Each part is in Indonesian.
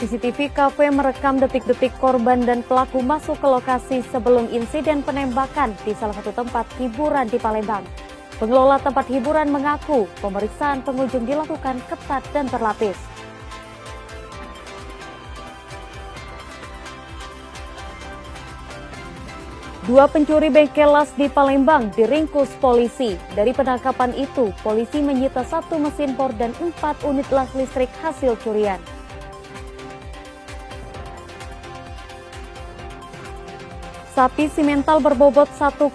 CCTV kafe merekam detik-detik korban dan pelaku masuk ke lokasi sebelum insiden penembakan di salah satu tempat hiburan di Palembang. Pengelola tempat hiburan mengaku pemeriksaan pengunjung dilakukan ketat dan berlapis. Dua pencuri bengkel las di Palembang diringkus polisi. Dari penangkapan itu, polisi menyita 1 mesin bor dan 4 unit las listrik hasil curian. Sapi simental berbobot 1,1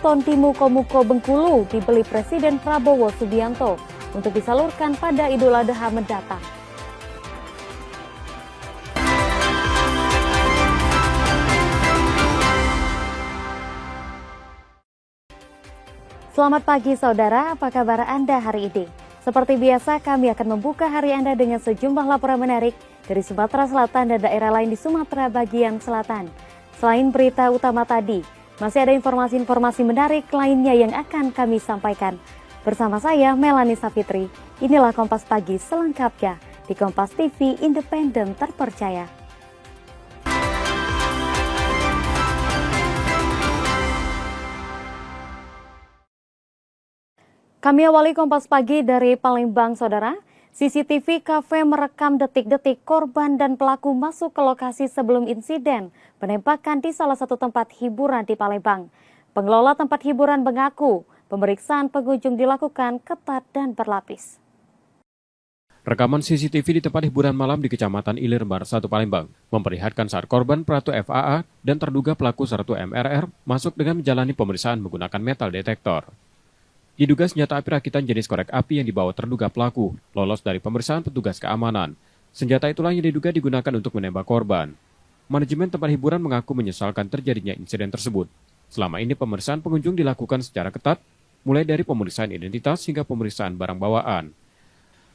ton di Muko-Muko Bengkulu dibeli Presiden Prabowo Subianto untuk disalurkan pada Idul Adha mendatang. Selamat pagi saudara, apa kabar Anda hari ini? Seperti biasa kami akan membuka hari Anda dengan sejumlah laporan menarik dari Sumatera Selatan dan daerah lain di Sumatera bagian selatan. Selain berita utama tadi, masih ada informasi-informasi menarik lainnya yang akan kami sampaikan. Bersama saya, Melanie Safitri. Inilah Kompas Pagi selengkapnya di Kompas TV Independen Terpercaya. Kami awali Kompas Pagi dari Palembang, saudara. CCTV kafe merekam detik-detik korban dan pelaku masuk ke lokasi sebelum insiden penembakan di salah satu tempat hiburan di Palembang. Pengelola tempat hiburan mengaku pemeriksaan pengunjung dilakukan ketat dan berlapis. Rekaman CCTV di tempat hiburan malam di Kecamatan Ilir, Bar 1 Palembang memperlihatkan saat korban Pratu FAA dan terduga pelaku Sertu MRR masuk dengan menjalani pemeriksaan menggunakan metal detektor. Diduga senjata api rakitan jenis korek api yang dibawa terduga pelaku lolos dari pemeriksaan petugas keamanan. Senjata itulah yang diduga digunakan untuk menembak korban. Manajemen tempat hiburan mengaku menyesalkan terjadinya insiden tersebut. Selama ini pemeriksaan pengunjung dilakukan secara ketat, mulai dari pemeriksaan identitas hingga pemeriksaan barang bawaan.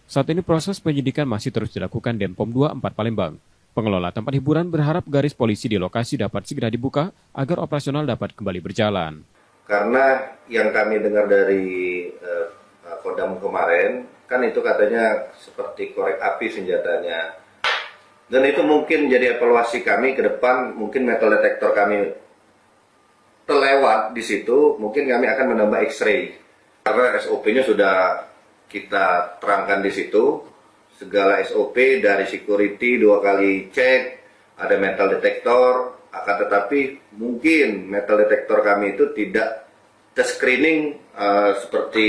Saat ini proses penyidikan masih terus dilakukan Denpom 24 Palembang. Pengelola tempat hiburan berharap garis polisi di lokasi dapat segera dibuka agar operasional dapat kembali berjalan. Karena yang kami dengar dari Kodam kemarin, kan itu katanya seperti korek api senjatanya. Dan itu mungkin jadi evaluasi kami ke depan, mungkin metal detektor kami terlewat di situ, mungkin kami akan menambah X-ray. Karena SOP-nya sudah kita terangkan di situ, segala SOP dari security 2 kali cek, ada metal detektor. Akan tetapi mungkin metal detektor kami itu tidak ter-screening seperti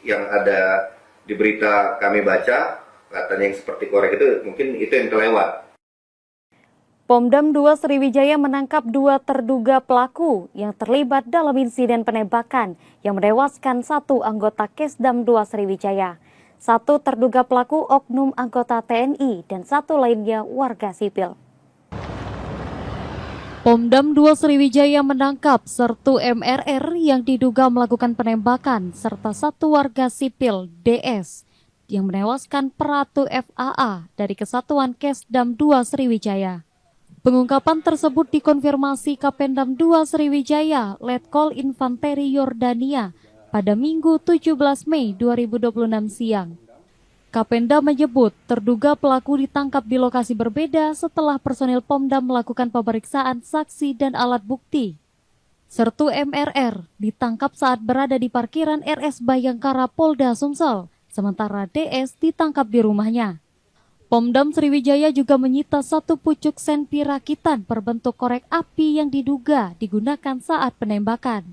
yang ada di berita kami baca, katanya yang seperti korek itu, mungkin itu yang terlewat. Pomdam 2 Sriwijaya menangkap 2 terduga pelaku yang terlibat dalam insiden penembakan yang menewaskan 1 anggota Kesdam 2 Sriwijaya. 1 terduga pelaku oknum anggota TNI dan 1 lainnya warga sipil. Pomdam 2 Sriwijaya menangkap Sertu MRR yang diduga melakukan penembakan serta 1 warga sipil DS yang menewaskan Pratu FAA dari Kesatuan Kesdam 2 Sriwijaya. Pengungkapan tersebut dikonfirmasi Kapendam 2 Sriwijaya Letkol Infanteri Yordania pada Minggu 17 Mei 2026 siang. Kapenda menyebut terduga pelaku ditangkap di lokasi berbeda setelah personil Pomdam melakukan pemeriksaan saksi dan alat bukti. Sertu MRR ditangkap saat berada di parkiran RS Bayangkara Polda Sumsel, sementara DS ditangkap di rumahnya. Pomdam Sriwijaya juga menyita 1 pucuk senpi rakitan berbentuk korek api yang diduga digunakan saat penembakan.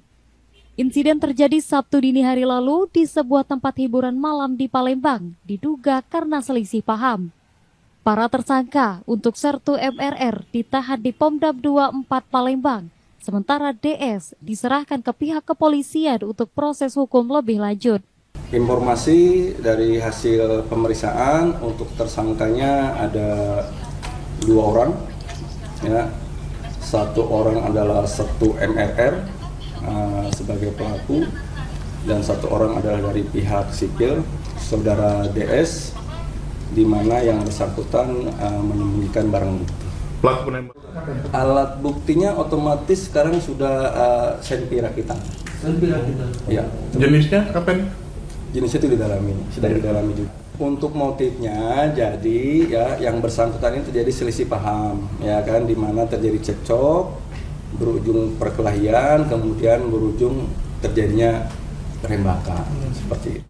Insiden terjadi Sabtu dini hari lalu di sebuah tempat hiburan malam di Palembang, diduga karena selisih paham. Para tersangka untuk Sertu MRR ditahan di Pomdam 24 Palembang, sementara DS diserahkan ke pihak kepolisian untuk proses hukum lebih lanjut. Informasi dari hasil pemeriksaan untuk tersangkanya ada 2 orang, ya. 1 orang adalah Sertu MRR sebagai pelaku dan 1 orang adalah dari pihak sipil, saudara DS, di mana yang bersangkutan menyembunyikan barang bukti. Pelaku penembak. Alat buktinya otomatis sekarang sudah senpi rakitan. Senpi rakitan. Ya. Jenisnya apa? Jenisnya itu didalami, sedang didalami juga. Untuk motifnya, jadi ya yang bersangkutan ini terjadi selisih paham, ya kan, di mana terjadi cekcok, berujung perkelahian, kemudian berujung terjadinya penembakan seperti itu.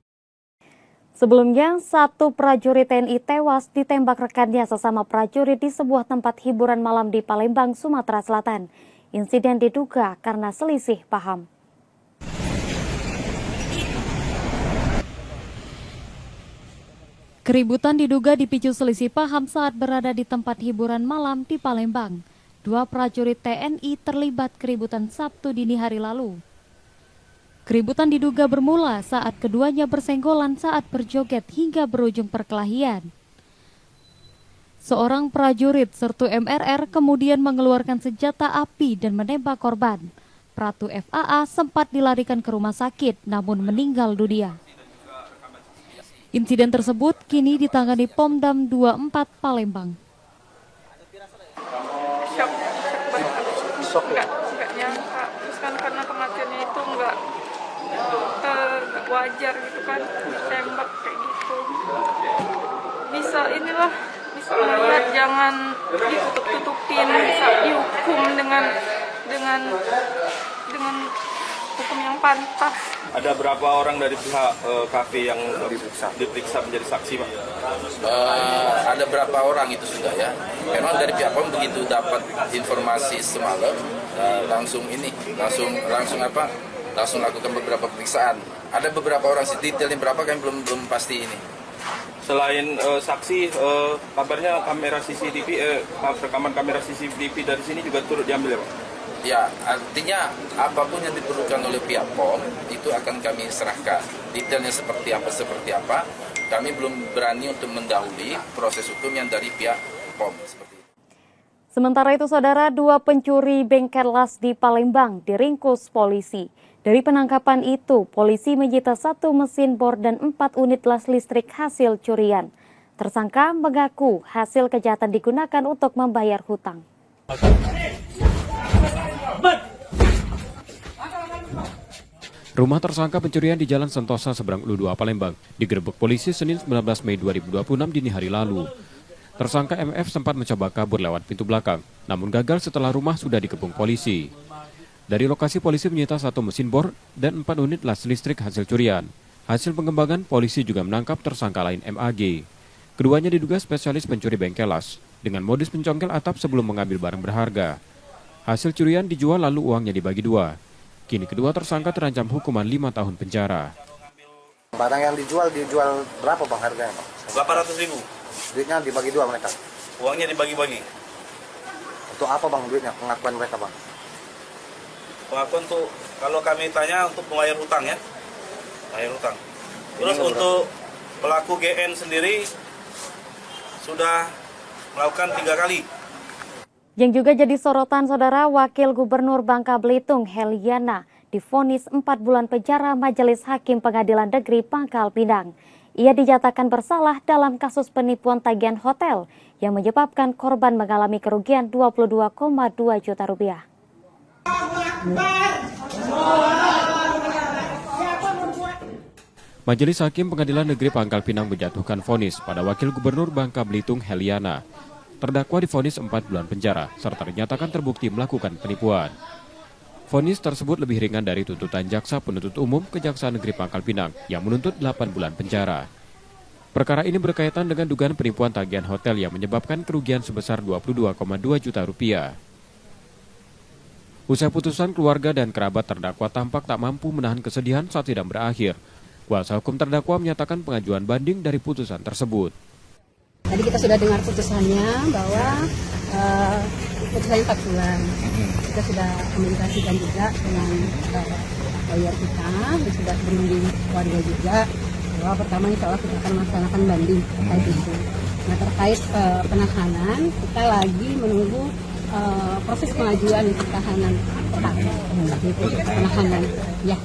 Sebelumnya, satu prajurit TNI tewas ditembak rekannya sesama prajurit di sebuah tempat hiburan malam di Palembang, Sumatera Selatan. Insiden diduga karena selisih paham. Keributan diduga dipicu selisih paham saat berada di tempat hiburan malam di Palembang. Dua prajurit TNI terlibat keributan Sabtu dini hari lalu. Keributan diduga bermula saat keduanya bersenggolan saat berjoget hingga berujung perkelahian. Seorang prajurit Sertu MRR kemudian mengeluarkan senjata api dan menembak korban. Pratu FAA sempat dilarikan ke rumah sakit namun meninggal dunia. Insiden tersebut kini ditangani Pomdam 24 Palembang. Shock banget, nggak nyangka. Terus kan karena kematiannya itu nggak wajar gitu kan, ditembak kayak gitu. Bisa melihat, jangan ditutup-tutupin, bisa dihukum dengan hukum yang pantas. Ada berapa orang dari pihak kafe yang diperiksa menjadi saksi, Pak? Ada berapa orang itu sudah ya. Memang dari pihak POM begitu dapat informasi semalam langsung lakukan beberapa pemeriksaan. Ada beberapa orang, detailnya berapa kami belum pasti ini. Selain saksi, kabarnya rekaman kamera CCTV dari sini juga turut diambil ya, Pak? Ya, artinya apapun yang diperlukan oleh pihak POM itu akan kami serahkan. Detailnya seperti apa, kami belum berani untuk mendahului proses hukum yang dari pihak POM. Seperti itu. Sementara itu, saudara, dua pencuri bengkel las di Palembang diringkus polisi. Dari penangkapan itu, polisi menyita 1 mesin bor dan 4 unit las listrik hasil curian. Tersangka mengaku hasil kejahatan digunakan untuk membayar hutang. Rumah tersangka pencurian di Jalan Sentosa seberang Ulu 2 Palembang digerebek polisi Senin 19 Mei 2026 dini hari lalu. Tersangka MF sempat mencoba kabur lewat pintu belakang, namun gagal setelah rumah sudah dikepung polisi. Dari lokasi polisi menyita 1 mesin bor dan 4 unit las listrik hasil curian. Hasil pengembangan, polisi juga menangkap tersangka lain MAG. Keduanya diduga spesialis pencuri bengkel las dengan modus mencongkel atap sebelum mengambil barang berharga. Hasil curian dijual lalu uangnya dibagi 2. Kini kedua tersangka terancam hukuman 5 tahun penjara. Barang yang dijual berapa Bang harganya, Bang? 800.000. Duitnya dibagi 2 mereka? Uangnya dibagi-bagi. Untuk apa Bang duitnya, pengakuan mereka Bang? Pengakuan tuh, kalau kami tanya untuk membayar hutang ya. Bayar hutang. Terus untuk pelaku GN sendiri sudah melakukan 3 kali. Yang juga jadi sorotan, saudara, Wakil Gubernur Bangka Belitung Heliana divonis 4 bulan penjara Majelis Hakim Pengadilan Negeri Pangkal Pinang. Ia dinyatakan bersalah dalam kasus penipuan tagihan hotel yang menyebabkan korban mengalami kerugian 22,2 juta rupiah. Majelis Hakim Pengadilan Negeri Pangkal Pinang menjatuhkan vonis pada Wakil Gubernur Bangka Belitung Heliana. Terdakwa divonis 4 bulan penjara, serta dinyatakan terbukti melakukan penipuan. Vonis tersebut lebih ringan dari tuntutan Jaksa Penuntut Umum Kejaksaan Negeri Pangkal Pinang yang menuntut 8 bulan penjara. Perkara ini berkaitan dengan dugaan penipuan tagihan hotel yang menyebabkan kerugian sebesar 22,2 juta rupiah. Usai putusan, keluarga dan kerabat terdakwa tampak tak mampu menahan kesedihan saat sidang berakhir. Kuasa hukum terdakwa menyatakan pengajuan banding dari putusan tersebut. Tadi kita sudah dengar putusannya bahwa putusannya 4 bulan. Kita sudah komunikasikan juga dengan lawyer kita, dan sudah berunding keluarga juga. Bahwa pertama insya Allah kita akan melaksanakan banding terkait itu. Nah terkait penahanan, kita lagi menunggu proses pengajuan tahanan pertama. Itu penahanan, ya.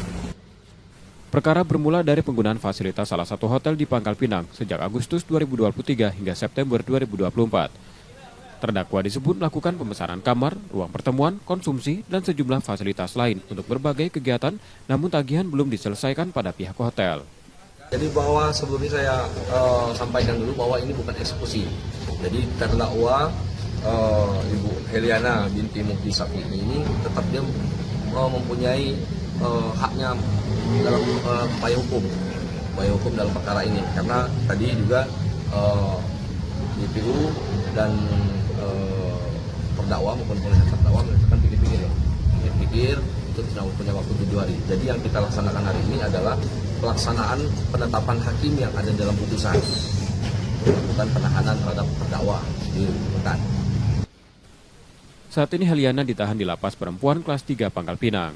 Perkara bermula dari penggunaan fasilitas salah satu hotel di Pangkal Pinang sejak Agustus 2023 hingga September 2024. Terdakwa disebut melakukan pemesanan kamar, ruang pertemuan, konsumsi, dan sejumlah fasilitas lain untuk berbagai kegiatan, namun tagihan belum diselesaikan pada pihak hotel. Jadi bahwa sebelumnya saya sampaikan dulu bahwa ini bukan eksekusi. Jadi terdakwa Ibu Heliana binti Mukti Safi'i ini tetap dia mempunyai haknya dalam upaya hukum dalam perkara ini. Karena tadi juga DPU dan terdakwa maupun penasihat terdakwa mengatakan pikir-pikir itu tidak punya waktu 7 hari. Jadi yang kita laksanakan hari ini adalah pelaksanaan penetapan hakim yang ada dalam putusan, bukan penahanan terhadap terdakwa di rutan. Saat ini Heliana ditahan di Lapas Perempuan kelas 3 Pangkal Pinang.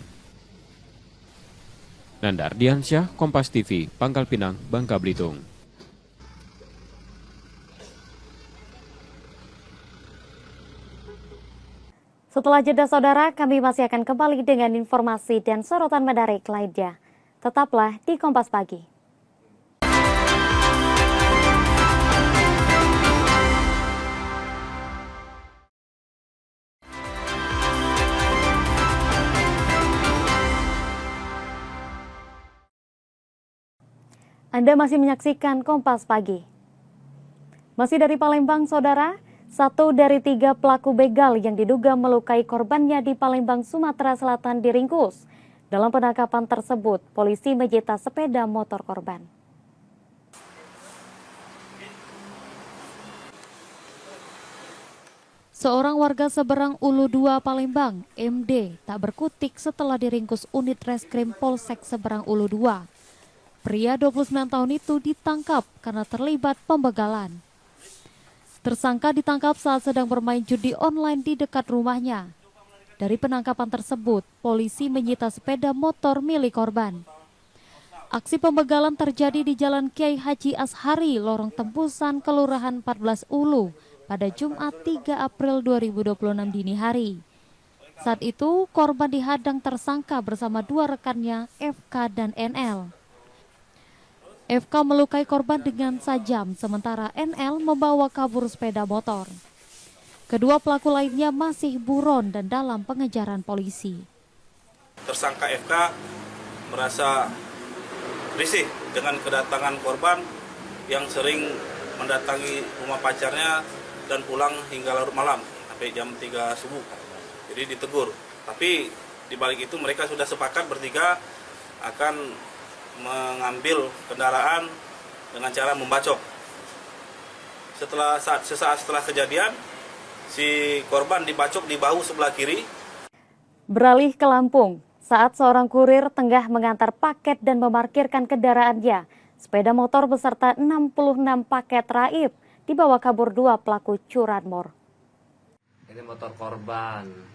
Nandar Diansyah, Kompas TV, Pangkal Pinang, Bangka Belitung. Setelah jeda saudara, kami masih akan kembali dengan informasi dan sorotan menarik lainnya. Tetaplah di Kompas Pagi. Anda masih menyaksikan Kompas Pagi. Masih dari Palembang, saudara. 1 dari 3 pelaku begal yang diduga melukai korbannya di Palembang, Sumatera Selatan diringkus. Dalam penangkapan tersebut, polisi menyita sepeda motor korban. Seorang warga Seberang Ulu 2 Palembang, MD, tak berkutik setelah diringkus unit reskrim Polsek Seberang Ulu 2. Pria 29 tahun itu ditangkap karena terlibat pembegalan. Tersangka ditangkap saat sedang bermain judi online di dekat rumahnya. Dari penangkapan tersebut, polisi menyita sepeda motor milik korban. Aksi pembegalan terjadi di Jalan Kiai Haji Ashari, Lorong Tembusan, Kelurahan 14 Ulu, pada Jumat 3 April 2026 dini hari. Saat itu, korban dihadang tersangka bersama 2 rekannya, FK dan NL. FK melukai korban dengan sajam, sementara NL membawa kabur sepeda motor. Kedua pelaku lainnya masih buron dan dalam pengejaran polisi. Tersangka FK merasa risih dengan kedatangan korban yang sering mendatangi rumah pacarnya dan pulang hingga larut malam sampai jam 3 subuh. Jadi ditegur. Tapi di balik itu mereka sudah sepakat bertiga akan mengambil kendaraan dengan cara membacok. Sesaat setelah kejadian, si korban dibacok di bahu sebelah kiri. Beralih ke Lampung, saat seorang kurir tengah mengantar paket dan memarkirkan kendaraannya, sepeda motor beserta 66 paket raib dibawa kabur 2 pelaku curanmor. Ini motor korban.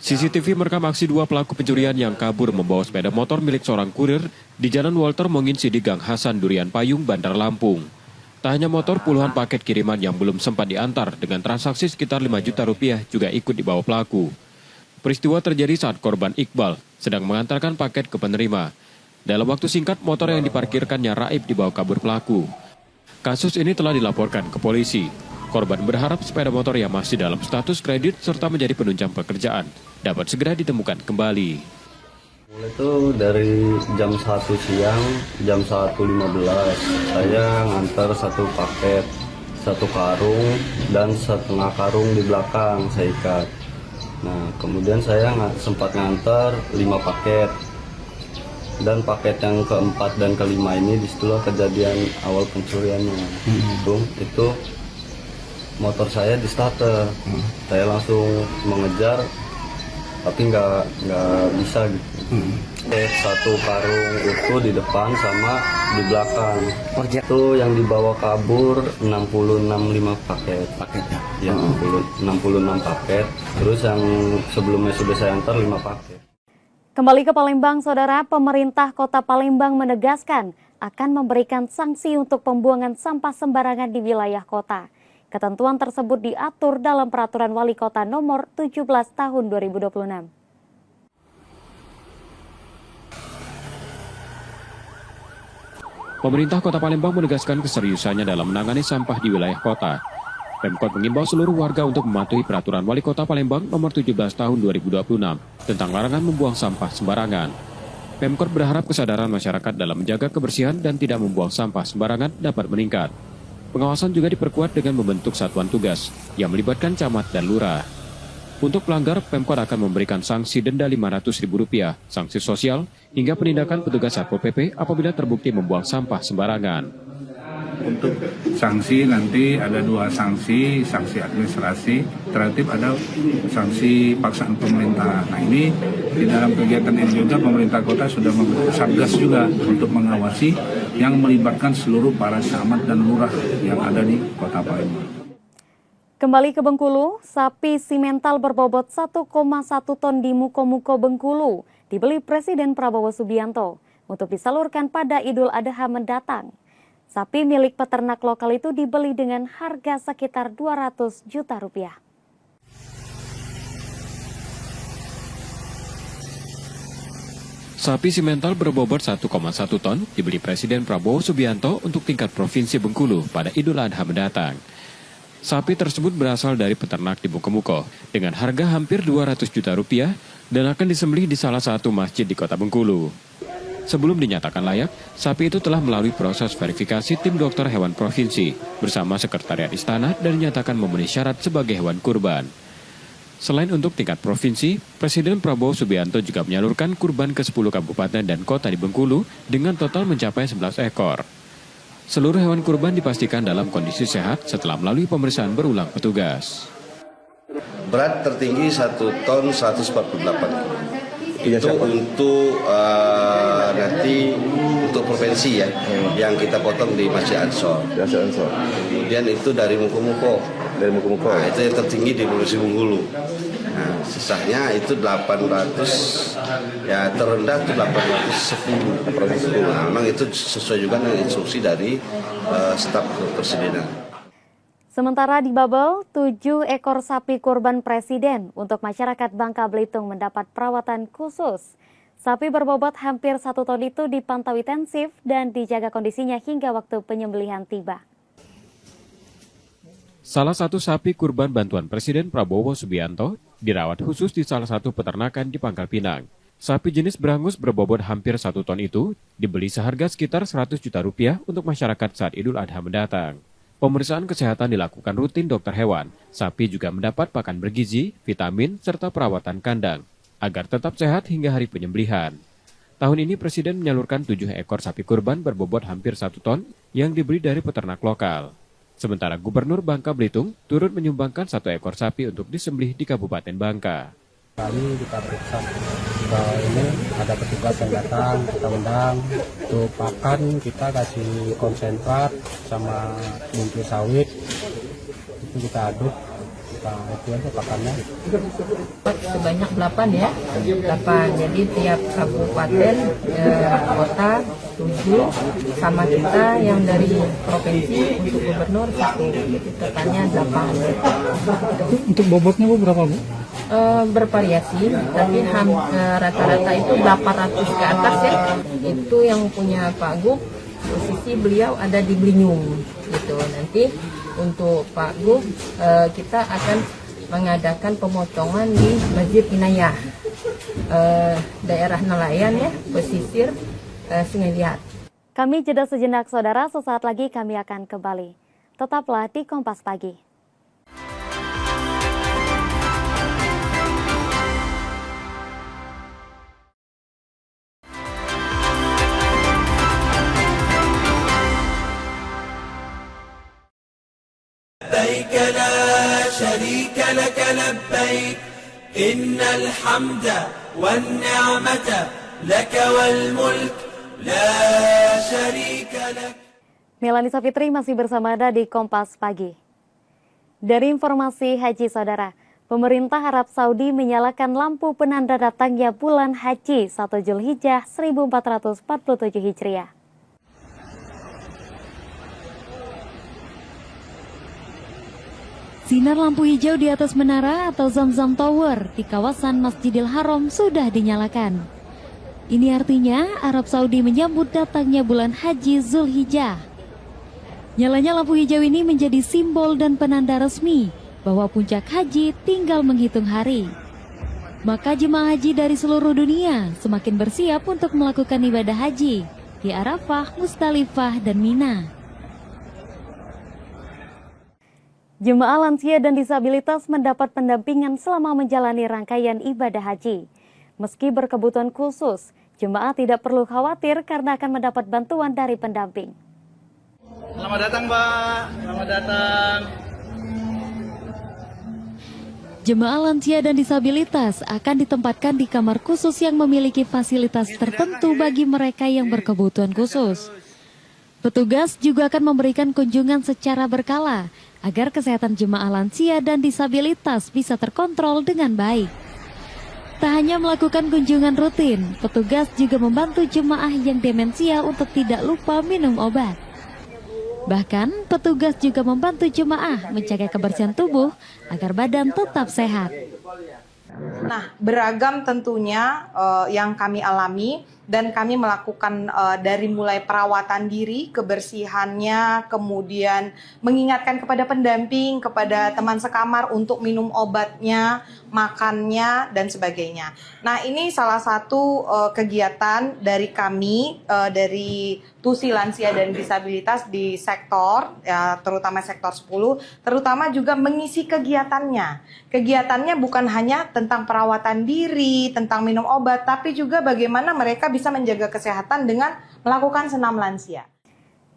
CCTV merekam aksi 2 pelaku pencurian yang kabur membawa sepeda motor milik seorang kurir di Jalan Walter Monginsi di Gang Hasan Durian Payung, Bandar Lampung. Tak hanya motor, puluhan paket kiriman yang belum sempat diantar dengan transaksi sekitar 5 juta rupiah juga ikut dibawa pelaku. Peristiwa terjadi saat korban Iqbal sedang mengantarkan paket ke penerima. Dalam waktu singkat, motor yang diparkirkannya raib dibawa kabur pelaku. Kasus ini telah dilaporkan ke polisi. Korban berharap sepeda motor yang masih dalam status kredit serta menjadi penunjang pekerjaan dapat segera ditemukan kembali. Itu dari jam 1 siang, jam 1.15, saya ngantar 1 paket, 1 karung, dan 1/2 karung di belakang saya ikat. Nah, kemudian saya sempat ngantar 5 paket. Dan paket yang keempat dan kelima ini disitulah kejadian awal pencuriannya. Itu motor saya di starter, saya langsung mengejar, tapi nggak bisa gitu. 1 karung itu di depan sama di belakang. Itu yang dibawa kabur 65 paket. Ya, 66 paket. Terus yang sebelumnya sudah saya antar 5 paket. Kembali ke Palembang, saudara. Pemerintah Kota Palembang menegaskan akan memberikan sanksi untuk pembuangan sampah sembarangan di wilayah kota. Ketentuan tersebut diatur dalam Peraturan Wali Kota Nomor 17 Tahun 2026. Pemerintah Kota Palembang menegaskan keseriusannya dalam menangani sampah di wilayah kota. Pemkot mengimbau seluruh warga untuk mematuhi Peraturan Wali Kota Palembang Nomor 17 Tahun 2026 tentang larangan membuang sampah sembarangan. Pemkot berharap kesadaran masyarakat dalam menjaga kebersihan dan tidak membuang sampah sembarangan dapat meningkat. Pengawasan juga diperkuat dengan membentuk satuan tugas yang melibatkan camat dan lurah. Untuk pelanggar, Pemkot akan memberikan sanksi denda Rp500.000, sanksi sosial, hingga penindakan petugas Satpol PP apabila terbukti membuang sampah sembarangan. Untuk sanksi nanti ada 2 sanksi administrasi, tertib ada sanksi paksaan pemerintah. Nah ini di dalam kegiatan ini juga pemerintah kota sudah membentuk satgas juga untuk mengawasi yang melibatkan seluruh para camat dan lurah yang ada di Kota Palembang. Kembali ke Bengkulu, sapi simental berbobot 1,1 ton di Muko-Muko Bengkulu dibeli Presiden Prabowo Subianto untuk disalurkan pada Idul Adha mendatang. Sapi milik peternak lokal itu dibeli dengan harga sekitar 200 juta rupiah. Sapi simental berbobot 1,1 ton dibeli Presiden Prabowo Subianto untuk tingkat Provinsi Bengkulu pada Idul Adha mendatang. Sapi tersebut berasal dari peternak di Muko-Muko dengan harga hampir 200 juta rupiah dan akan disembelih di salah satu masjid di Kota Bengkulu. Sebelum dinyatakan layak, sapi itu telah melalui proses verifikasi tim dokter hewan provinsi bersama Sekretariat Istana dan dinyatakan memenuhi syarat sebagai hewan kurban. Selain untuk tingkat provinsi, Presiden Prabowo Subianto juga menyalurkan kurban ke 10 kabupaten dan kota di Bengkulu dengan total mencapai 11 ekor. Seluruh hewan kurban dipastikan dalam kondisi sehat setelah melalui pemeriksaan berulang petugas. Berat tertinggi 1 ton 148 kg. Itu untuk nanti untuk provinsi ya, yang kita potong di Masjid Ansor. Kemudian itu dari Muko-Muko. Nah, itu yang tertinggi di Provinsi Bengkulu. Nah, sisanya itu 800, ya terendah itu 810. Nah, memang itu sesuai juga dengan instruksi dari staf kepresidenan. Sementara di Babel, 7 ekor sapi kurban Presiden untuk masyarakat Bangka Belitung mendapat perawatan khusus. Sapi berbobot hampir 1 ton itu dipantau intensif dan dijaga kondisinya hingga waktu penyembelihan tiba. Salah satu sapi kurban bantuan Presiden Prabowo Subianto dirawat khusus di salah satu peternakan di Pangkal Pinang. Sapi jenis berangus berbobot hampir 1 ton itu dibeli seharga sekitar 100 juta rupiah untuk masyarakat saat Idul Adha mendatang. Pemeriksaan kesehatan dilakukan rutin dokter hewan. Sapi juga mendapat pakan bergizi, vitamin, serta perawatan kandang agar tetap sehat hingga hari penyembelihan. Tahun ini Presiden menyalurkan 7 ekor sapi kurban berbobot hampir 1 ton yang dibeli dari peternak lokal. Sementara Gubernur Bangka Belitung turut menyumbangkan 1 ekor sapi untuk disembelih di Kabupaten Bangka. Kami kita periksa bahwa ini ada petugas yang datang, kita undang untuk pakan, kita kasih konsentrat sama buntut sawit, itu kita aduk, kita itu aja pakannya. Sebanyak 8 ya, 8. Jadi tiap kabupaten, kota 7, sama kita yang dari provinsi untuk gubernur 1, jadi totalnya 8. Untuk bobotnya Bu berapa Bu? Bervariasi, tapi rata-rata itu 800 ke atas ya. Itu yang punya Pak Gub, posisi beliau ada di Blinyung gitu. Nanti untuk Pak Gub kita akan mengadakan pemotongan di Masjid Inayah, daerah nelayan ya, pesisir Sungai Liat. Kami jeda sejenak saudara, sesaat lagi kami akan kembali. Tetaplah di Kompas Pagi. لبيك لا شريك لك لبيك إن الحمد والنعمة لك والملك لا شريك لك. Melani Safitri masih bersama Anda di Kompas Pagi. Dari informasi haji saudara, pemerintah Arab Saudi menyalakan lampu penanda datangnya bulan haji 1 Zulhijjah 1447 Hijriah. Sinar lampu hijau di atas menara atau Zamzam Tower di kawasan Masjidil Haram sudah dinyalakan. Ini artinya Arab Saudi menyambut datangnya bulan haji Zulhijjah. Nyalanya lampu hijau ini menjadi simbol dan penanda resmi bahwa puncak haji tinggal menghitung hari. Maka jemaah haji dari seluruh dunia semakin bersiap untuk melakukan ibadah haji di Arafah, Musdalifah, dan Mina. Jemaah lansia dan disabilitas mendapat pendampingan selama menjalani rangkaian ibadah haji. Meski berkebutuhan khusus, jemaah tidak perlu khawatir karena akan mendapat bantuan dari pendamping. Selamat datang, Mbak. Selamat datang. Jemaah lansia dan disabilitas akan ditempatkan di kamar khusus yang memiliki fasilitas tertentu bagi mereka yang berkebutuhan khusus. Petugas juga akan memberikan kunjungan secara berkala agar kesehatan jemaah lansia dan disabilitas bisa terkontrol dengan baik. Tak hanya melakukan kunjungan rutin, petugas juga membantu jemaah yang demensia untuk tidak lupa minum obat. Bahkan, petugas juga membantu jemaah menjaga kebersihan tubuh agar badan tetap sehat. Nah, beragam tentunya yang kami alami dan kami melakukan dari mulai perawatan diri, kebersihannya, kemudian mengingatkan kepada pendamping, kepada teman sekamar untuk minum obatnya, makannya, dan sebagainya. Nah, ini salah satu kegiatan dari kami, dari TUSI Lansia dan Disabilitas di sektor, ya, terutama sektor 10, terutama juga mengisi kegiatannya. Kegiatannya bukan hanya tentang perawatan diri, tentang minum obat, tapi juga bagaimana mereka bisa menjaga kesehatan dengan melakukan senam lansia.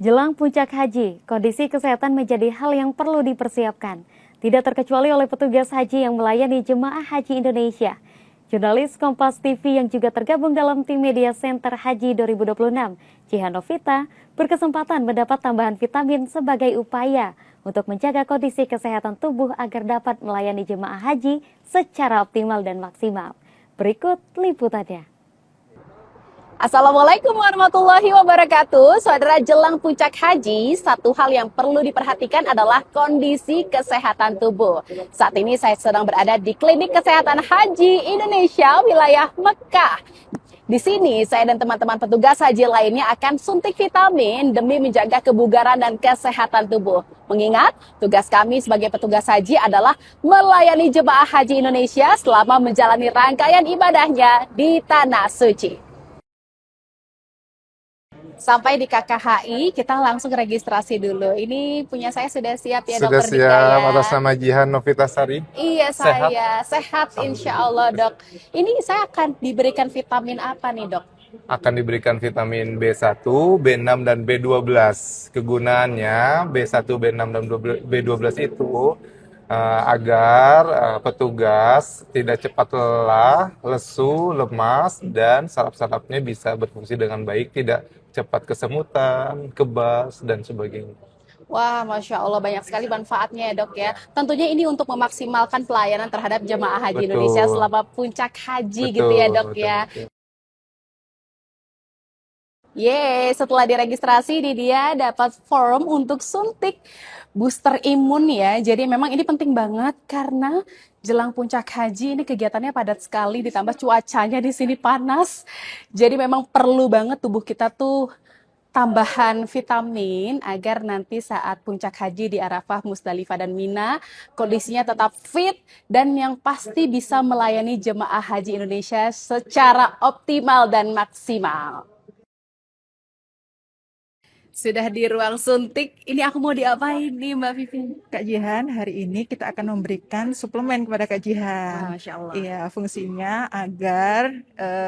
Jelang puncak haji, kondisi kesehatan menjadi hal yang perlu dipersiapkan. Tidak terkecuali oleh petugas haji yang melayani jemaah haji Indonesia. Jurnalis Kompas TV yang juga tergabung dalam tim Media Center Haji 2026, Jihan Novita, berkesempatan mendapat tambahan vitamin sebagai upaya untuk menjaga kondisi kesehatan tubuh agar dapat melayani jemaah haji secara optimal dan maksimal. Berikut liputannya. Assalamualaikum warahmatullahi wabarakatuh. Saudara, jelang puncak haji, satu hal yang perlu diperhatikan adalah kondisi kesehatan tubuh. Saat ini saya sedang berada di Klinik Kesehatan Haji Indonesia wilayah Mekah. Di sini saya dan teman-teman petugas haji lainnya akan suntik vitamin demi menjaga kebugaran dan kesehatan tubuh. Mengingat tugas kami sebagai petugas haji adalah melayani jemaah haji Indonesia selama menjalani rangkaian ibadahnya di Tanah Suci. Sampai di KKHI, kita langsung registrasi dulu. Ini punya saya sudah siap ya, Sudah Dokter siap, Dika ya? atas nama Jihan Novitasari. Iya, saya sehat insya Allah, Dok. Ini saya akan diberikan vitamin apa nih, Dok? Akan diberikan vitamin B1, B6, dan B12. Kegunaannya B1, B6, dan B12 itu agar petugas tidak cepat lelah, lesu, lemas, dan saraf-sarafnya bisa berfungsi dengan baik, tidak cepat kesemutan, kebas, dan sebagainya. Wah, Masya Allah, banyak sekali manfaatnya ya, Dok ya. Tentunya ini untuk memaksimalkan pelayanan terhadap jemaah haji Indonesia selama puncak haji gitu ya, Dok ya. Setelah diregistrasi dia dapat form untuk suntik booster imun ya. Jadi memang ini penting banget karena jelang puncak haji ini kegiatannya padat sekali, ditambah cuacanya di sini panas. Jadi memang perlu banget tubuh kita tuh tambahan vitamin agar nanti saat puncak haji di Arafah, Musdalifah, dan Mina kondisinya tetap fit dan yang pasti bisa melayani jemaah haji Indonesia secara optimal dan maksimal. Sudah di ruang suntik, ini aku mau diapain nih Mbak Vivin? Kak Jihan, hari ini kita akan memberikan suplemen kepada Kak Jihan. Masya Allah. Iya, fungsinya agar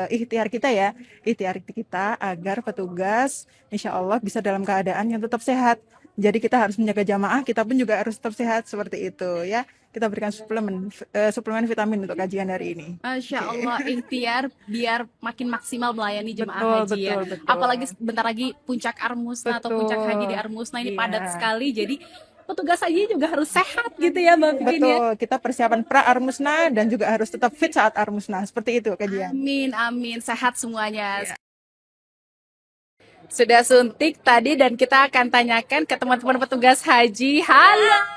ikhtiar kita agar petugas insya Allah bisa dalam keadaan yang tetap sehat. Jadi kita harus menjaga jamaah, kita pun juga harus tetap sehat seperti itu ya. Kita berikan suplemen vitamin untuk kajian hari ini. Masya Allah, ikhtiar biar makin maksimal melayani jemaah haji ya. Apalagi bentar lagi puncak Armusna atau puncak haji di Armusna ini padat sekali. Jadi petugas haji juga harus sehat gitu ya Mbak Vivin ya. Betul, kita persiapan pra Armusna dan juga harus tetap fit saat Armusna. Seperti itu kajian. Amin, amin. Sehat semuanya. Ya. Sudah suntik tadi dan kita akan tanyakan ke teman-teman petugas haji. Halo.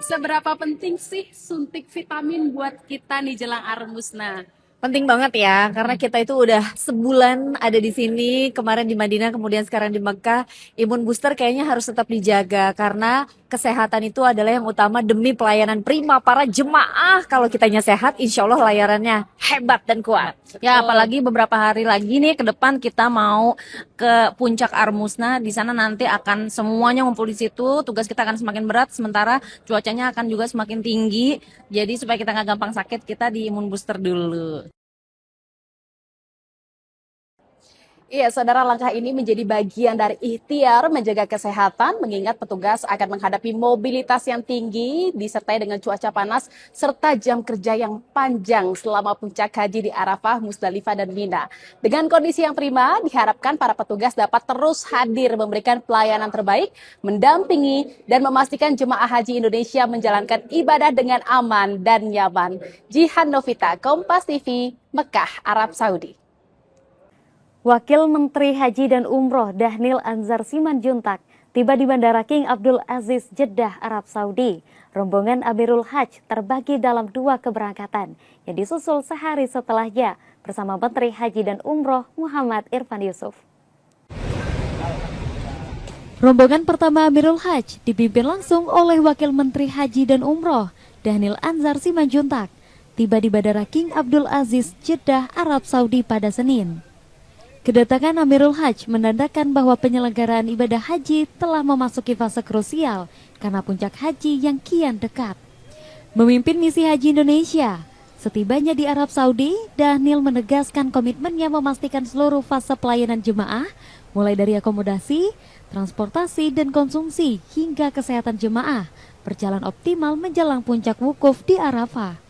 Seberapa penting sih suntik vitamin buat kita nih jelang Armusna? Penting banget ya, karena kita itu udah sebulan ada di sini, kemarin di Madinah, kemudian sekarang di Mekah. Imun booster kayaknya harus tetap dijaga, karena kesehatan itu adalah yang utama demi pelayanan prima para jemaah. Kalau kitanya sehat, insya Allah layarannya hebat dan kuat. Ya, apalagi beberapa hari lagi nih ke depan kita mau ke Puncak Armusna. Di sana nanti akan semuanya ngumpul di situ. Tugas kita akan semakin berat, sementara cuacanya akan juga semakin tinggi. Jadi supaya kita nggak gampang sakit, kita di imun booster dulu. Iya, saudara, langkah ini menjadi bagian dari ikhtiar menjaga kesehatan, mengingat petugas akan menghadapi mobilitas yang tinggi, disertai dengan cuaca panas, serta jam kerja yang panjang selama puncak haji di Arafah, Musdalifah, dan Mina. Dengan kondisi yang prima, diharapkan para petugas dapat terus hadir memberikan pelayanan terbaik, mendampingi, dan memastikan jemaah haji Indonesia menjalankan ibadah dengan aman dan nyaman. Jihan Novita, Kompas TV, Mekah, Arab Saudi. Wakil Menteri Haji dan Umroh Dhanil Anzar Simanjuntak tiba di Bandara King Abdul Aziz, Jeddah, Arab Saudi. Rombongan Amirul Hajj terbagi dalam 2 keberangkatan yang disusul sehari setelahnya bersama Menteri Haji dan Umroh Muhammad Irfan Yusuf. Rombongan pertama Amirul Hajj dipimpin langsung oleh Wakil Menteri Haji dan Umroh Dhanil Anzar Simanjuntak tiba di Bandara King Abdul Aziz, Jeddah, Arab Saudi pada Senin. Kedatangan Amirul Hajj menandakan bahwa penyelenggaraan ibadah haji telah memasuki fase krusial karena puncak haji yang kian dekat. Memimpin misi haji Indonesia, setibanya di Arab Saudi, Dhanil menegaskan komitmennya memastikan seluruh fase pelayanan jemaah, mulai dari akomodasi, transportasi, dan konsumsi hingga kesehatan jemaah, berjalan optimal menjelang puncak wukuf di Arafah.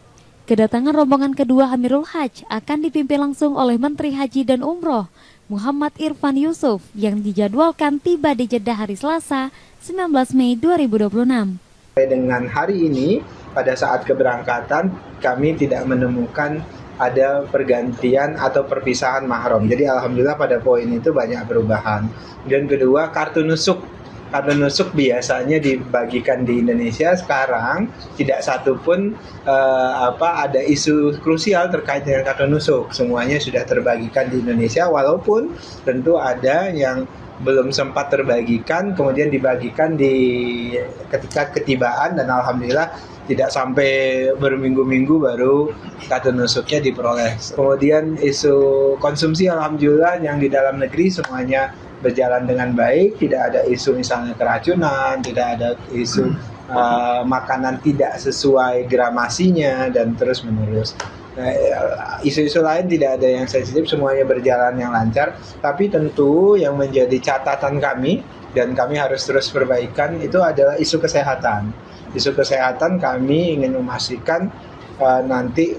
Kedatangan rombongan kedua Amirul Hajj akan dipimpin langsung oleh Menteri Haji dan Umroh Muhammad Irfan Yusuf yang dijadwalkan tiba di Jeddah hari Selasa 19 Mei 2026. Dengan hari ini, pada saat keberangkatan kami tidak menemukan ada pergantian atau perpisahan mahram. Jadi alhamdulillah pada poin itu banyak perubahan. Dan kedua, kartu nusuk. Kartu nusuk biasanya dibagikan di Indonesia, sekarang tidak satu pun ada isu krusial terkait dengan kartu nusuk. Semuanya sudah terbagikan di Indonesia, walaupun tentu ada yang belum sempat terbagikan, kemudian dibagikan ketika ketibaan, dan alhamdulillah tidak sampai berminggu-minggu baru kartu nusuknya diperoleh. Kemudian isu konsumsi, alhamdulillah yang di dalam negeri semuanya berjalan dengan baik, tidak ada isu misalnya keracunan, tidak ada isu makanan tidak sesuai gramasinya, dan terus menerus. Isu-isu lain tidak ada yang sensitif, semuanya berjalan yang lancar. Tapi tentu yang menjadi catatan kami, dan kami harus terus perbaikan, itu adalah isu kesehatan. Isu kesehatan kami ingin memastikan nanti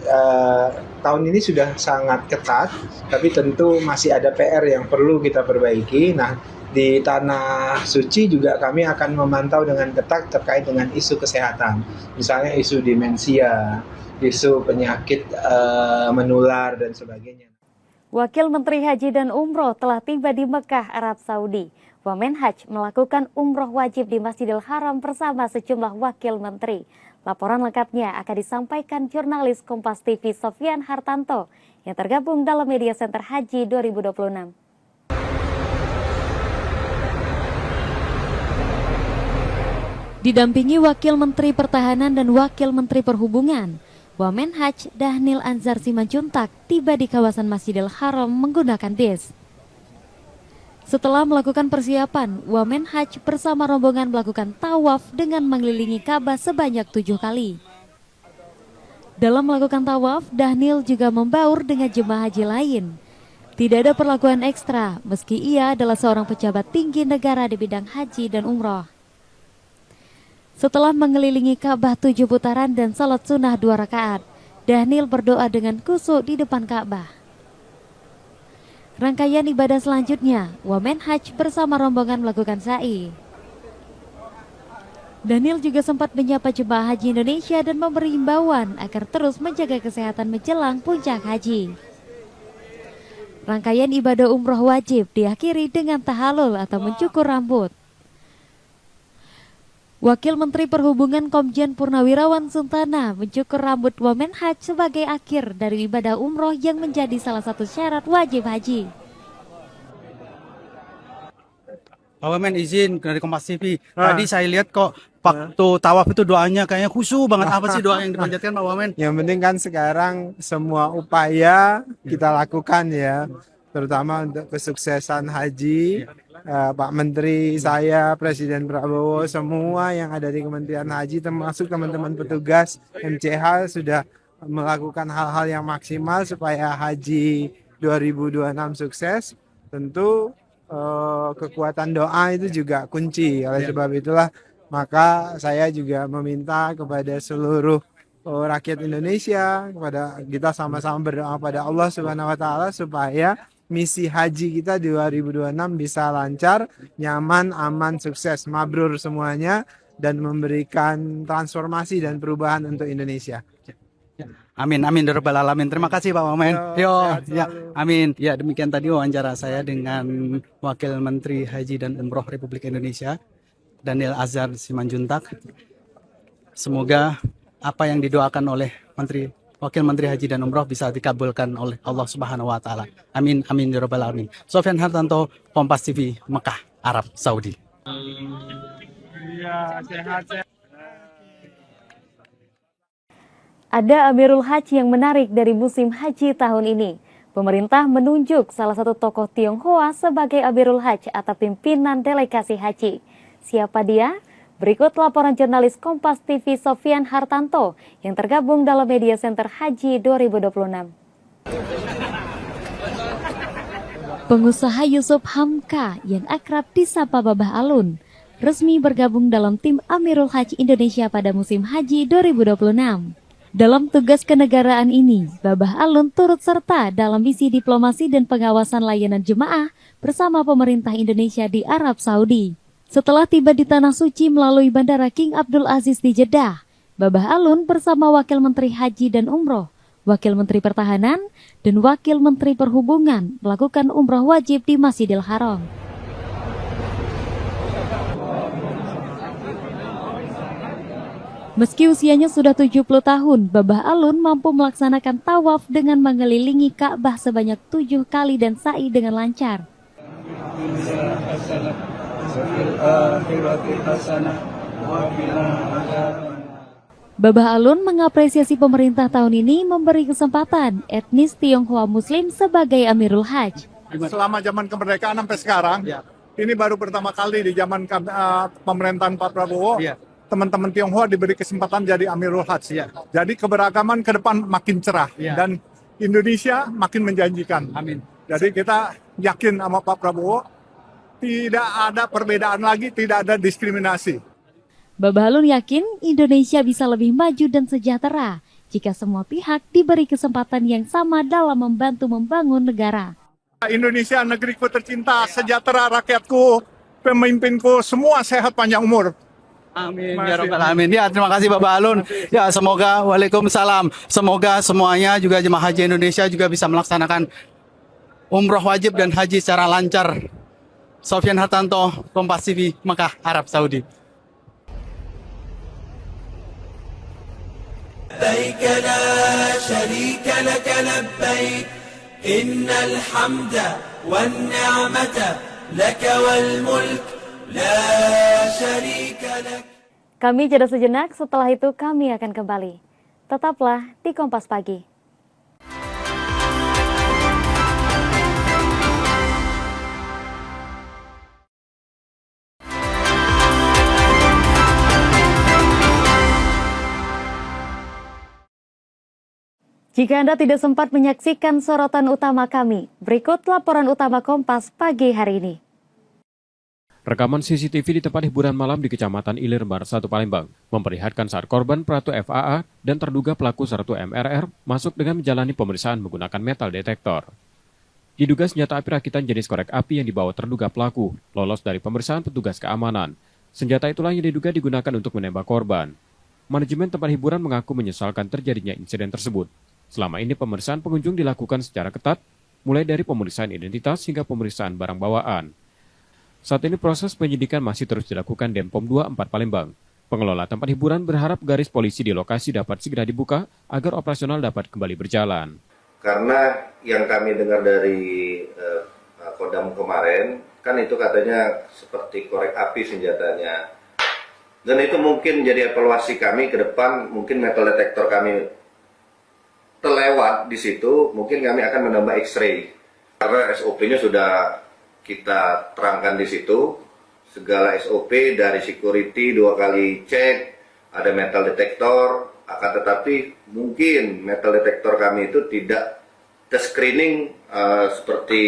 tahun ini sudah sangat ketat, tapi tentu masih ada PR yang perlu kita perbaiki. Nah, di Tanah Suci juga kami akan memantau dengan ketat terkait dengan isu kesehatan, misalnya isu demensia, isu penyakit menular, dan sebagainya. Wakil Menteri Haji dan Umroh telah tiba di Mekah, Arab Saudi. Wamen Hajj melakukan umroh wajib di Masjidil Haram bersama sejumlah wakil menteri. Laporan lengkapnya akan disampaikan jurnalis Kompas TV Sofyan Hartanto yang tergabung dalam Media Center Haji 2026. Didampingi Wakil Menteri Pertahanan dan Wakil Menteri Perhubungan, Wamen Hajj Dhanil Anzar Simanjuntak tiba di kawasan Masjidil Haram menggunakan bis. Setelah melakukan persiapan, Wamen Hajj bersama rombongan melakukan tawaf dengan mengelilingi Ka'bah sebanyak 7 kali. Dalam melakukan tawaf, Dhanil juga membaur dengan jemaah haji lain. Tidak ada perlakuan ekstra, meski ia adalah seorang pejabat tinggi negara di bidang haji dan umroh. Setelah mengelilingi Ka'bah 7 putaran dan salat sunnah 2 rakaat, Dhanil berdoa dengan khusyuk di depan Ka'bah. Rangkaian ibadah selanjutnya, Wamen Hajj bersama rombongan melakukan sa'i. Dhanil juga sempat menyapa jemaah haji Indonesia dan memberi himbauan agar terus menjaga kesehatan menjelang puncak haji. Rangkaian ibadah umroh wajib diakhiri dengan tahalul atau mencukur rambut. Wakil Menteri Perhubungan Komjen Purnawirawan Suntana mencukur rambut Wamen Hajj sebagai akhir dari ibadah umroh yang menjadi salah satu syarat wajib haji. Pak Wamen izin dari Kompas TV. Tadi saya lihat kok waktu tawaf itu doanya kayaknya khusyuk banget. Apa sih doa yang dipanjatkan Pak Wamen? Yang penting kan sekarang semua upaya kita lakukan ya, terutama untuk kesuksesan haji. Pak Menteri, saya, Presiden Prabowo, semua yang ada di Kementerian Haji, termasuk teman-teman petugas MCH sudah melakukan hal-hal yang maksimal supaya haji 2026 sukses. Tentu kekuatan doa itu juga kunci. Oleh sebab itulah maka saya juga meminta kepada seluruh rakyat Indonesia, kepada kita sama-sama berdoa pada Allah Subhanahu wa taala supaya misi haji kita 2026 bisa lancar, nyaman, aman, sukses, mabrur semuanya dan memberikan transformasi dan perubahan untuk Indonesia. Amin, amin, ya rabbal alamin. Terima kasih Pak Wamen. Ya, amin. Ya, demikian tadi wawancara saya dengan Wakil Menteri Haji dan Umroh Republik Indonesia, Daniel Azhar Simanjuntak. Semoga apa yang didoakan oleh Wakil Menteri Haji dan Umroh bisa dikabulkan oleh Allah Subhanahu wa taala. Amin, amin, ya rabbal alamin. Sofyan Hartanto, Kompas TV, Mekah, Arab Saudi. Ada Amirul Haji yang menarik dari musim haji tahun ini. Pemerintah menunjuk salah satu tokoh Tionghoa sebagai Amirul Haji atau pimpinan delegasi haji. Siapa dia? Berikut laporan jurnalis Kompas TV Sofyan Hartanto yang tergabung dalam Media Center Haji 2026. Pengusaha Yusuf Hamka yang akrab disapa Babah Alun resmi bergabung dalam tim Amirul Haji Indonesia pada musim haji 2026. Dalam tugas kenegaraan ini, Babah Alun turut serta dalam misi diplomasi dan pengawasan layanan jemaah bersama pemerintah Indonesia di Arab Saudi. Setelah tiba di Tanah Suci melalui Bandara King Abdul Aziz di Jeddah, Babah Alun bersama Wakil Menteri Haji dan Umroh, Wakil Menteri Pertahanan, dan Wakil Menteri Perhubungan melakukan umroh wajib di Masjidil Haram. Meski usianya sudah 70 tahun, Babah Alun mampu melaksanakan tawaf dengan mengelilingi Ka'bah sebanyak 7 kali dan sa'i dengan lancar. Babah Alun mengapresiasi pemerintah tahun ini memberi kesempatan etnis Tionghoa Muslim sebagai Amirul Hajj. Selama zaman kemerdekaan sampai sekarang, ini baru pertama kali di zaman pemerintahan Pak Prabowo, teman-teman Tionghoa diberi kesempatan jadi Amirul Hajj. Jadi keberagaman ke depan makin cerah dan Indonesia makin menjanjikan. Amin. Jadi kita yakin sama Pak Prabowo, tidak ada perbedaan lagi, tidak ada diskriminasi. Babah Alun yakin Indonesia bisa lebih maju dan sejahtera jika semua pihak diberi kesempatan yang sama dalam membantu membangun negara. Indonesia negeriku tercinta, sejahtera rakyatku, pemimpinku, semua sehat panjang umur. Amin, ya rabbal alamin. Ya, terima kasih Babah Alun. Ya, semoga waalaikumsalam. Semoga semuanya juga jemaah haji Indonesia juga bisa melaksanakan umroh wajib dan haji secara lancar. Sofyan Hartanto, Kompas TV, Mekah, Arab Saudi. لبيك لا شريك لك لبيك إن الحمد والنعمة لك والملك لا شريك لك. Kami jeda sejenak, setelah itu kami akan kembali. Tetaplah di Kompas Pagi. Jika Anda tidak sempat menyaksikan sorotan utama kami, berikut laporan utama Kompas pagi hari ini. Rekaman CCTV di tempat hiburan malam di Kecamatan Ilir Bar 1 Palembang memperlihatkan saat korban Pratu FAA dan terduga pelaku Sertu MRR masuk dengan menjalani pemeriksaan menggunakan metal detektor. Diduga senjata api rakitan jenis korek api yang dibawa terduga pelaku lolos dari pemeriksaan petugas keamanan. Senjata itulah yang diduga digunakan untuk menembak korban. Manajemen tempat hiburan mengaku menyesalkan terjadinya insiden tersebut. Selama ini pemeriksaan pengunjung dilakukan secara ketat, mulai dari pemeriksaan identitas hingga pemeriksaan barang bawaan. Saat ini proses penyidikan masih terus dilakukan Denpom 24 Palembang. Pengelola tempat hiburan berharap garis polisi di lokasi dapat segera dibuka agar operasional dapat kembali berjalan. Karena yang kami dengar dari Kodam kemarin, kan itu katanya seperti korek api senjatanya. Dan itu mungkin jadi evaluasi kami ke depan, mungkin metal detektor kami terlewat di situ, mungkin kami akan menambah X-ray. Karena SOP-nya sudah kita terangkan di situ, segala SOP dari security 2 kali cek, ada metal detektor, akan tetapi mungkin metal detektor kami itu tidak tes-screening seperti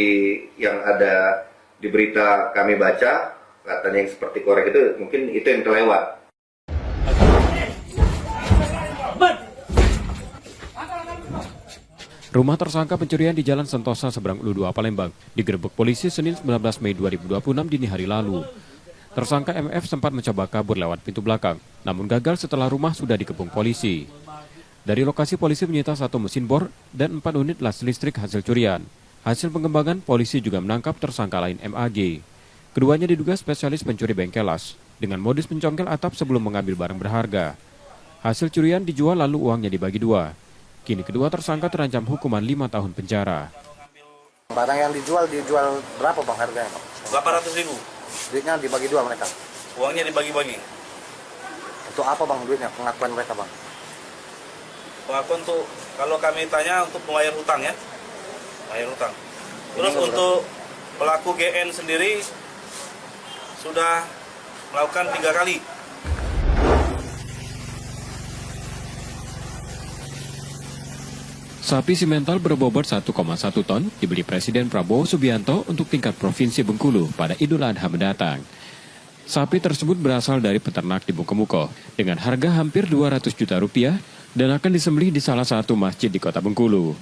yang ada di berita kami baca, katanya yang seperti korek itu, mungkin itu yang terlewat. Rumah tersangka pencurian di Jalan Sentosa seberang Ulu 2 Palembang digerebek polisi Senin 19 Mei 2026 dini hari lalu. Tersangka MF sempat mencoba kabur lewat pintu belakang, namun gagal setelah rumah sudah dikepung polisi. Dari lokasi polisi menyita 1 mesin bor dan 4 unit las listrik hasil curian. Hasil pengembangan, polisi juga menangkap tersangka lain MAG. Keduanya diduga spesialis pencuri bengkel las, dengan modus mencongkel atap sebelum mengambil barang berharga. Hasil curian dijual lalu uangnya dibagi 2. Kini kedua tersangka terancam hukuman 5 tahun penjara. Barang yang dijual berapa bang harganya bang? 800.000. Duitnya dibagi 2 mereka? Uangnya dibagi-bagi. Untuk apa bang duitnya, pengakuan mereka bang? Pengakuan untuk, kalau kami tanya untuk membayar hutang ya. Bayar hutang. Terus untuk pelaku GN sendiri sudah melakukan 3 kali. Sapi simental berbobot 1,1 ton dibeli Presiden Prabowo Subianto untuk tingkat Provinsi Bengkulu pada Idul Adha mendatang. Sapi tersebut berasal dari peternak di Bungkumuko dengan harga hampir 200 juta rupiah dan akan disembelih di salah satu masjid di Kota Bengkulu.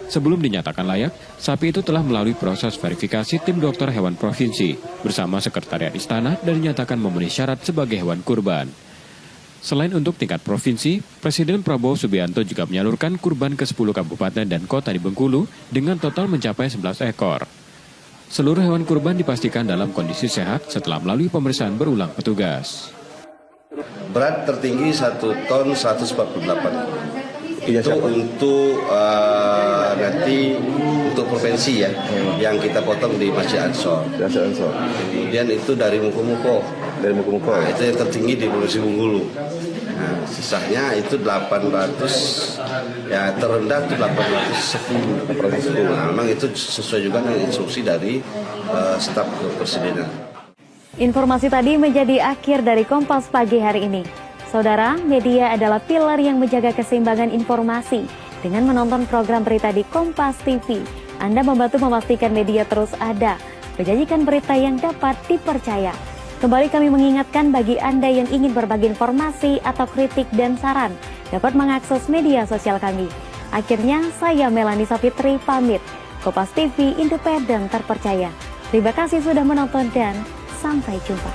Sebelum dinyatakan layak, sapi itu telah melalui proses verifikasi tim dokter hewan provinsi bersama Sekretariat Istana dan dinyatakan memenuhi syarat sebagai hewan kurban. Selain untuk tingkat provinsi, Presiden Prabowo Subianto juga menyalurkan kurban ke 10 kabupaten dan kota di Bengkulu dengan total mencapai 11 ekor. Seluruh hewan kurban dipastikan dalam kondisi sehat setelah melalui pemeriksaan berulang petugas. Berat tertinggi 1 ton 148. Itu untuk nanti untuk provinsi ya, yang kita potong di Masjid Ansor. Kemudian itu dari Mukumuko. Nah, itu yang tertinggi di Provinsi Bengkulu. Nah, sisanya itu 800, ya terendah itu 810. Nah, memang itu sesuai juga dengan instruksi dari staf kepresidenan. Informasi tadi menjadi akhir dari Kompas Pagi hari ini. Saudara, media adalah pilar yang menjaga keseimbangan informasi. Dengan menonton program berita di Kompas TV, Anda membantu memastikan media terus ada, menyajikan berita yang dapat dipercaya. Kembali kami mengingatkan bagi Anda yang ingin berbagi informasi atau kritik dan saran, dapat mengakses media sosial kami. Akhirnya, saya Melanie Safitri pamit. Kompas TV, independen terpercaya. Terima kasih sudah menonton dan sampai jumpa.